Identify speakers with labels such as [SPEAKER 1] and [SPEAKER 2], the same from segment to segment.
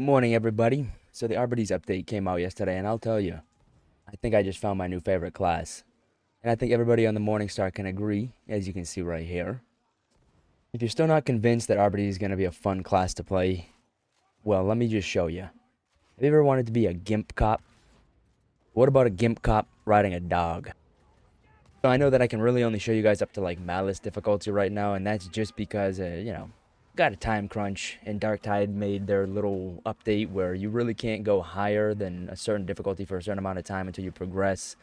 [SPEAKER 1] Morning, everybody. So the Arborities update came out yesterday, and I'll tell you, I think I just found my new favorite class. And I think everybody on the Morningstar can agree, as you can see right here. If you're still not convinced that Arbority is going to be a fun class to play, well, let me just show you. Have you ever wanted to be a Gimp cop? What about a Gimp cop riding a dog? So I know that I can really only show you guys up to like Malice difficulty right now, and that's just because, got a time crunch, and Darktide made their little update where you really can't go higher than a certain difficulty for a certain amount of time until you progress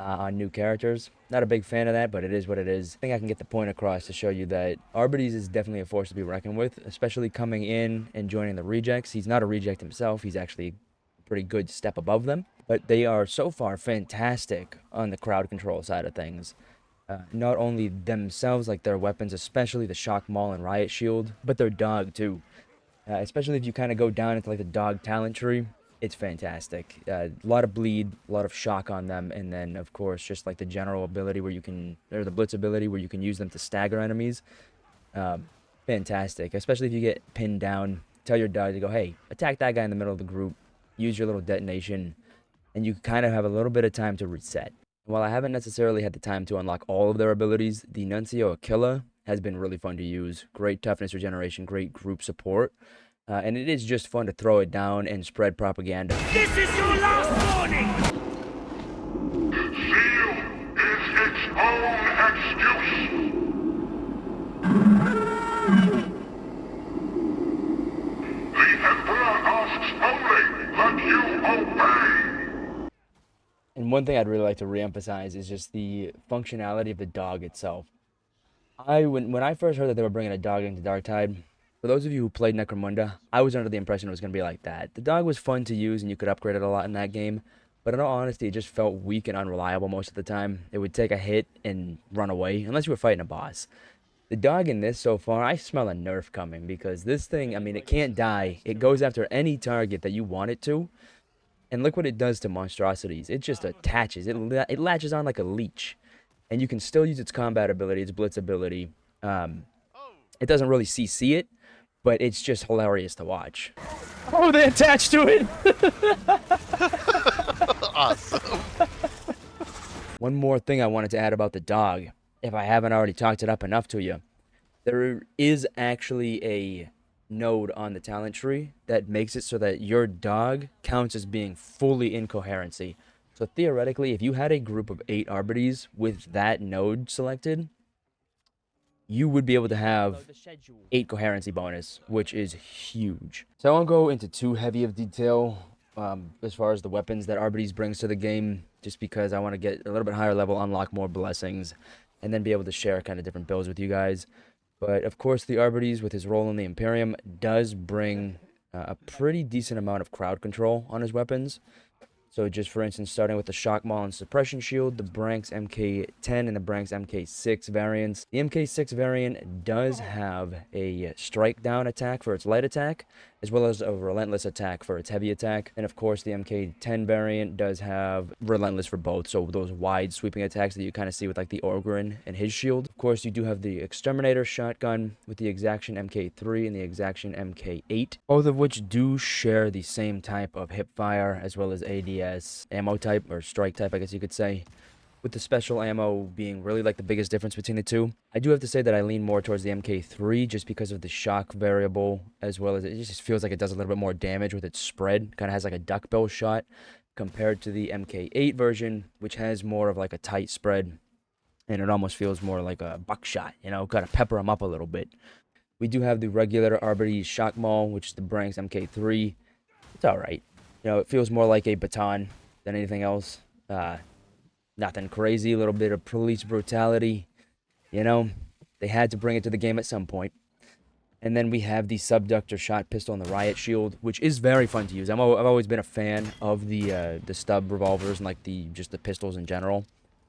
[SPEAKER 1] on new characters. Not a big fan of that, but it is what it is. I think I can get the point across to show you that Arbites is definitely a force to be reckoned with, especially coming in and joining the rejects. He's not a reject himself. He's actually a pretty good step above them, but they are so far fantastic on the crowd control side of things. Not only themselves, like their weapons, especially the Shock Maul and Riot Shield, but their dog too. Especially if you kind of go down into like the dog talent tree, it's fantastic. A lot of bleed, a lot of shock on them, and then of course just like the general ability where you can, or the blitz ability where you can use them to stagger enemies. Fantastic, especially if you get pinned down. Tell your dog to go, hey, attack that guy in the middle of the group. Use your little detonation, and you kind of have a little bit of time to reset. While I haven't necessarily had the time to unlock all of their abilities, the Nuncio Aquila has been really fun to use. Great toughness regeneration, great group support, and it is just fun to throw it down and spread propaganda.
[SPEAKER 2] This is your last warning!
[SPEAKER 3] Zeal is its own excuse. The Emperor asks only that you obey.
[SPEAKER 1] And one thing I'd really like to reemphasize is just the functionality of the dog itself. When I first heard that they were bringing a dog into Darktide, for those of you who played Necromunda, I was under the impression it was going to be like that. The dog was fun to use and you could upgrade it a lot in that game, but in all honesty, it just felt weak and unreliable most of the time. It would take a hit and run away, unless you were fighting a boss. The dog in this so far, I smell a nerf coming because this thing, I mean, it can't die. It goes after any target that you want it to. And look what it does to monstrosities. It just attaches. It latches on like a leech. And you can still use its combat ability, its blitz ability. It doesn't really CC it, but it's just hilarious to watch. Oh, they attached to it!
[SPEAKER 4] Awesome.
[SPEAKER 1] One more thing I wanted to add about the dog, if I haven't already talked it up enough to you. There is actually a node on the talent tree that makes it so that your dog counts as being fully in coherency. So theoretically, if you had a group of 8 Arbites with that node selected, you would be able to have 8 coherency bonus, which is huge. So I won't go into too heavy of detail as far as the weapons that Arbites brings to the game, just because I want to get a little bit higher level, unlock more blessings, and then be able to share kind of different builds with you guys. But of course, the Arbites, with his role in the Imperium, does bring a pretty decent amount of crowd control on his weapons. So just for instance, starting with the Shock Maul and Suppression Shield, the Branks MK10 and the Branks MK6 variants. The MK6 variant does have a strike down attack for its light attack, as well as a relentless attack for its heavy attack. And of course, the MK10 variant does have relentless for both, so those wide sweeping attacks that you kind of see with like the Orgrin and his shield. Of course, you do have the Exterminator shotgun with the Exaction MK3 and the Exaction MK8, both of which do share the same type of hip fire as well as ADS ammo type, or strike type, I guess you could say, with the special ammo being really like the biggest difference between the two. I do have to say that I lean more towards the MK3 just because of the shock variable, as well as it just feels like it does a little bit more damage with its spread. Kind of has like a duckbill shot compared to the MK8 version, which has more of like a tight spread, and it almost feels more like a buckshot, you know, gotta pepper them up a little bit. We do have the regular Arbites Shock Maul, which is the Branks MK3. It's alright. You know, it feels more like a baton than anything else. Nothing crazy, a little bit of police brutality. You know, they had to bring it to the game at some point. And then we have the Subductor Shot Pistol and the Riot Shield, which is very fun to use. I've always been a fan of the stub revolvers and like just the pistols in general.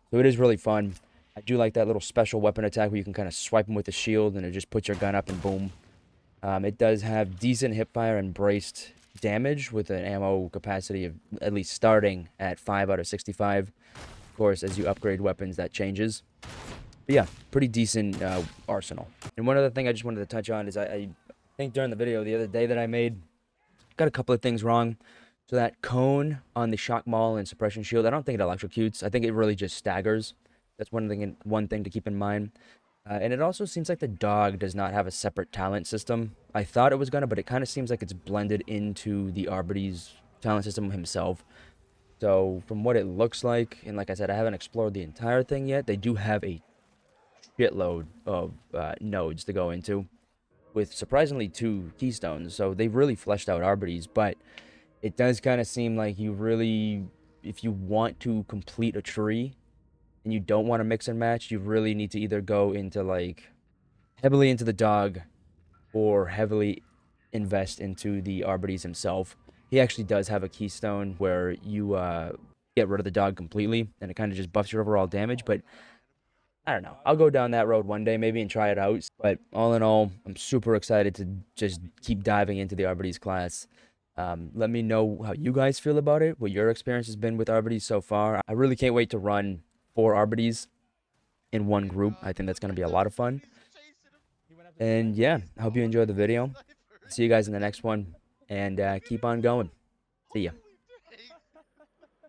[SPEAKER 1] So it is really fun. I do like that little special weapon attack where you can kind of swipe them with the shield and it just puts your gun up and boom. It does have decent hipfire and braced damage with an ammo capacity of at least starting at 5 out of 65. Of course, as you upgrade weapons, that changes. But yeah, pretty decent arsenal. And one other thing I just wanted to touch on is I think during the video the other day that I made, got a couple of things wrong. So that cone on the shock maul and suppression shield, I don't think it electrocutes. I think it really just staggers. That's one thing to keep in mind. And it also seems like the dog does not have a separate talent system. I thought it was gonna, but it kind of seems like it's blended into the Arbity's talent system himself. So from what it looks like, and like I said, I haven't explored the entire thing yet. They do have a shitload of nodes to go into, with surprisingly 2 keystones. So they've really fleshed out Arbites, but it does kind of seem like you really, if you want to complete a tree and you don't want to mix and match, you really need to either go into like heavily into the dog or heavily invest into the Arbites himself. He actually does have a keystone where you get rid of the dog completely, and it kind of just buffs your overall damage. But I don't know. I'll go down that road one day maybe and try it out. But all in all, I'm super excited to just keep diving into the Arbites class. Let me know how you guys feel about it, what your experience has been with Arbites so far. I really can't wait to run 4 Arbites in one group. I think that's going to be a lot of fun. And yeah, I hope you enjoyed the video. See you guys in the next one, and keep on going. See ya.